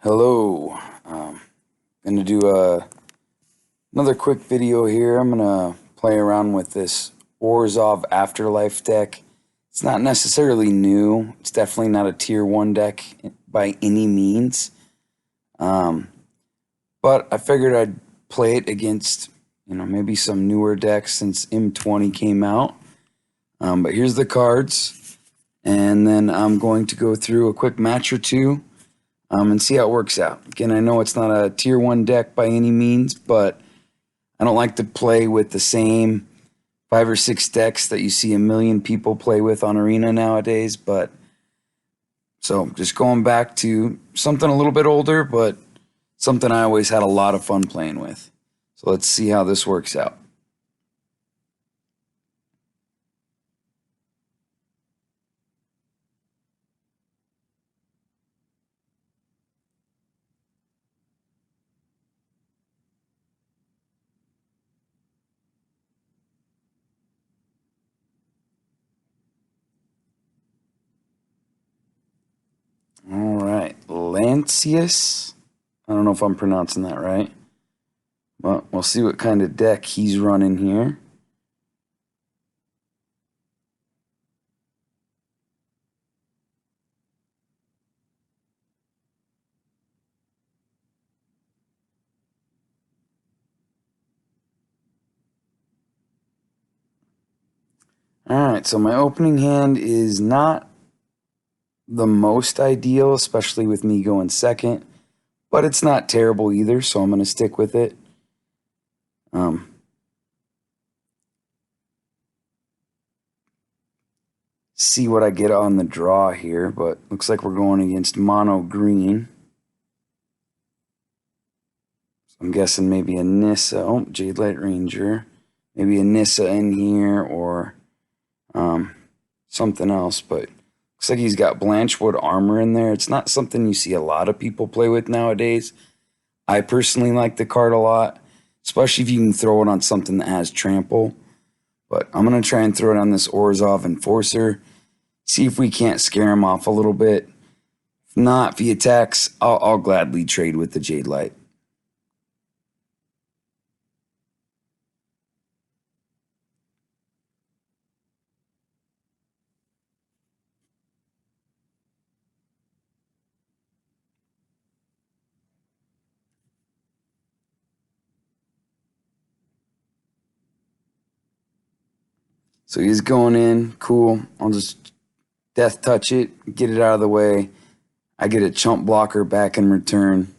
Hello. Gonna do another quick video here. I'm gonna play around with this Orzhov Afterlife deck. It's not necessarily new. It's definitely not a tier 1 deck by any means. Um, but I figured I'd play it against, maybe some newer decks since M20 came out. But here's the cards, and then I'm going to go through a quick match or two. And see how it works out. Again, I know it's not a tier 1 deck by any means, but I don't like to play with the same 5 or 6 decks that you see a million people play with on Arena nowadays. But so just going back to something a little bit older, but something I always had a lot of fun playing with. So let's see how this works out. All right, Lancius. I don't know if I'm pronouncing that right. Well, we'll see what kind of deck he's running here. All right, so my opening hand is not the most ideal, especially with me going second, but it's not terrible either, so I'm going to stick with it. See what I get on the draw here, but looks like we're going against mono green. So I'm guessing maybe a Nissa, Jade Light Ranger, maybe a Nissa in here or something else, but looks like he's got Blanchwood armor in there. It's not something you see a lot of people play with nowadays. I personally like the card a lot, especially if you can throw it on something that has trample. But I'm going to try and throw it on this Orzhov Enforcer, see if we can't scare him off a little bit. If not, if he attacks, I'll gladly trade with the Jade Light. So he's going in. Cool. I'll just death touch it, get it out of the way. I get a chump blocker back in return.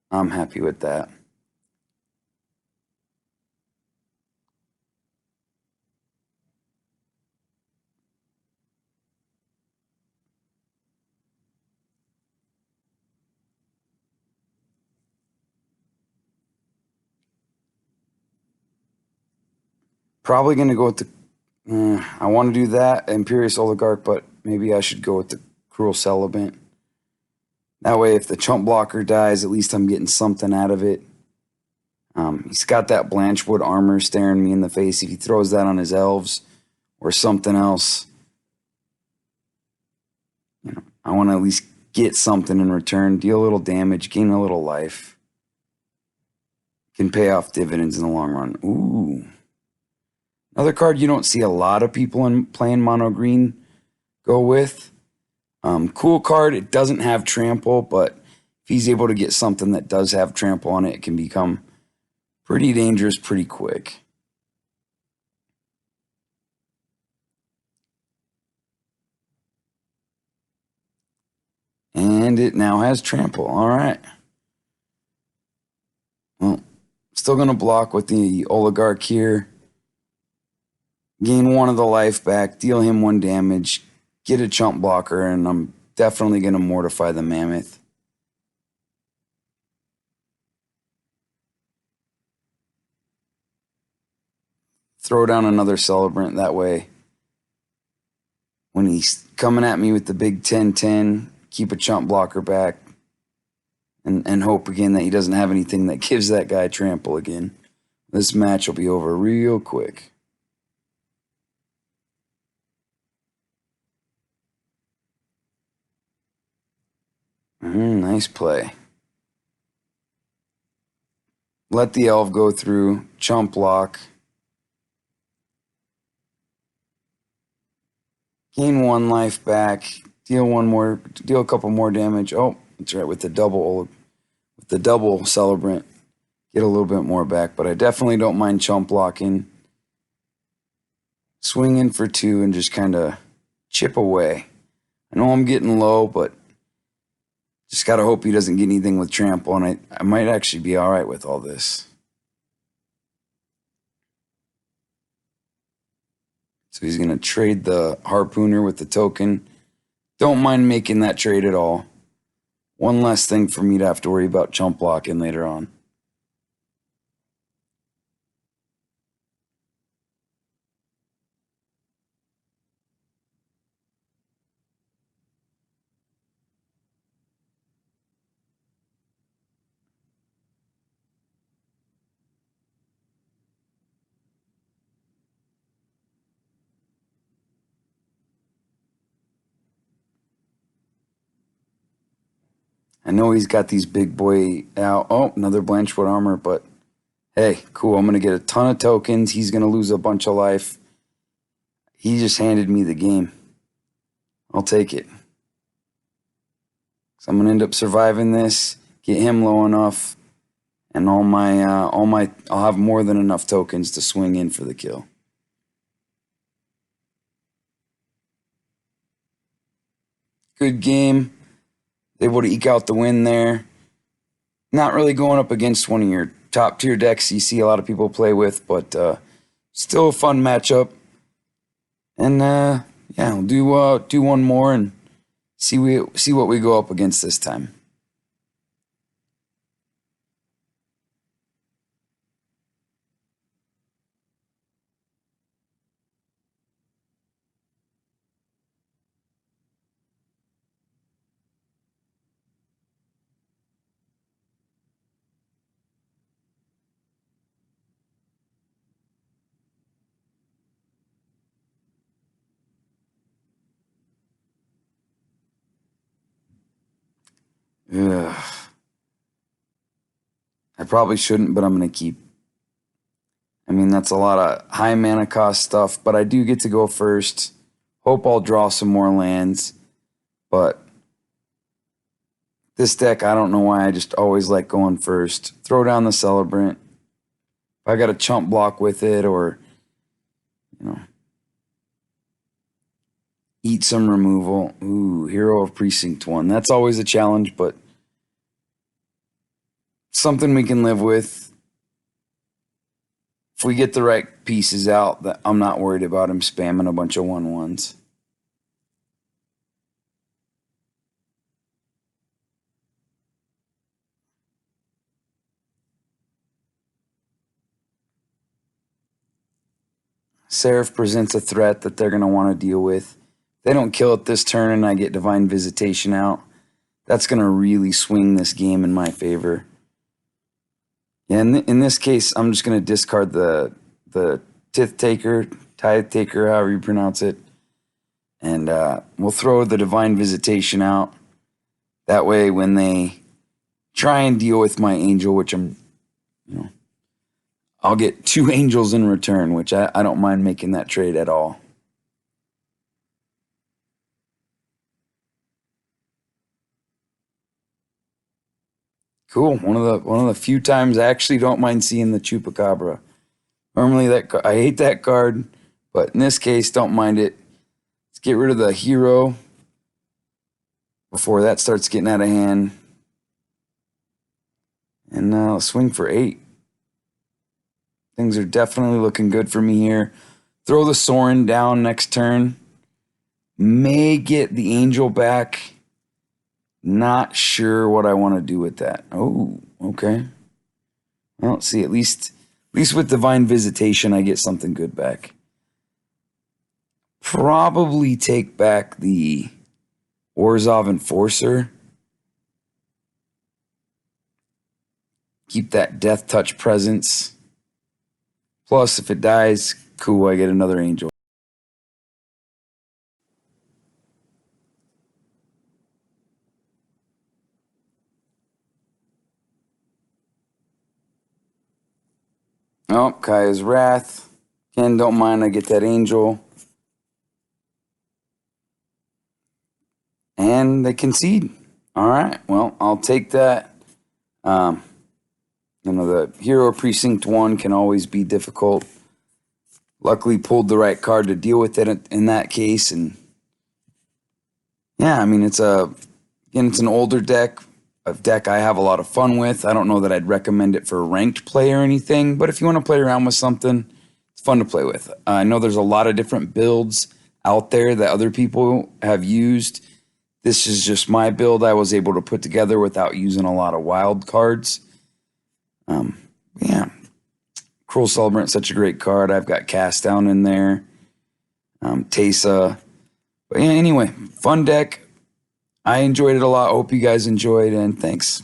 I'm happy with that. Probably going to go with the... I want to do that, Imperious Oligarch, but maybe I should go with the Cruel Celibate. That way, if the chump blocker dies, at least I'm getting something out of it. He's got that Blanchwood armor staring me in the face. If he throws that on his elves or something else, I want to at least get something in return, deal a little damage, gain a little life. Can pay off dividends in the long run. Ooh. Another card you don't see a lot of people playing mono green go with. Cool card. It doesn't have trample, but if he's able to get something that does have trample on it, it can become pretty dangerous pretty quick. And it now has trample. All right. Well, still going to block with the Oligarch here. Gain 1 of the life back, deal him 1 damage, get a chump blocker, and I'm definitely going to mortify the Mammoth. Throw down another Celebrant that way. When he's coming at me with the big 10-10, keep a chump blocker back. And hope again that he doesn't have anything that gives that guy trample again. This match will be over real quick. Nice play. let the elf go through, chump block, gain 1 life back, deal a couple more damage. Oh, that's right, with the double celebrant, get a little bit more back, but I definitely don't mind chump blocking. Swing in for 2 and just kind of chip away. I know I'm getting low, but just got to hope he doesn't get anything with trample, and I might actually be all right with all this. So he's going to trade the harpooner with the token. Don't mind making that trade at all. One less thing for me to have to worry about chump blocking later on. I know he's got these big boy out. Oh, another Blanchwood armor, but hey, cool. I'm going to get a ton of tokens. He's going to lose a bunch of life. He just handed me the game. I'll take it. So I'm going to end up surviving this, get him low enough, and I'll have more than enough tokens to swing in for the kill. Good game. Able to eke out the win there. Not really going up against one of your top tier decks you see a lot of people play with, but still a fun matchup. And yeah, we'll do one more and see what we go up against this time. Ugh. I probably shouldn't, but I'm going to keep. I mean, that's a lot of high mana cost stuff, but I do get to go first. Hope I'll draw some more lands, but this deck, I don't know why, I just always like going first. Throw down the Celebrant. If I got a chump block with it, or, eat some removal. Ooh, Hero of Precinct 1. That's always a challenge, but something we can live with. If we get the right pieces out, I'm not worried about him spamming a bunch of 1/1s. Seraph presents a threat that they're going to want to deal with. If they don't kill it this turn and I get Divine Visitation out, that's going to really swing this game in my favor. Yeah, in this case, I'm just going to discard the Tithe Taker, however you pronounce it, and we'll throw the Divine Visitation out. That way, when they try and deal with my Angel, which I'll get 2 Angels in return, which I don't mind making that trade at all. Cool. One of the few times I actually don't mind seeing the Chupacabra. Normally I hate that card, but in this case, don't mind it. Let's get rid of the hero before that starts getting out of hand. And I'll swing for 8. Things are definitely looking good for me here. Throw the Sorin down next turn. May get the Angel back. Not sure what I want to do with that. Oh, okay. Well, see, at least with Divine Visitation, I get something good back. Probably take back the Orzhov Enforcer. Keep that Death Touch presence. Plus, if it dies, cool, I get another Angel. Oh, Kaya's Wrath. Again, don't mind, I get that Angel. And they concede. All right, well, I'll take that. The Hero Precinct 1 can always be difficult. Luckily pulled the right card to deal with it in that case. And yeah, I mean, it's an older deck, a deck I have a lot of fun with. I don't know that I'd recommend it for ranked play or anything, but if you want to play around with something, it's fun to play with. I know there's a lot of different builds out there that other people have used. This is just my build I was able to put together without using a lot of wild cards. Yeah, Cruel Celebrant, such a great card. I've got Cast Down in there, Tesa. But yeah, anyway, fun deck. I enjoyed it a lot. Hope you guys enjoyed, and thanks.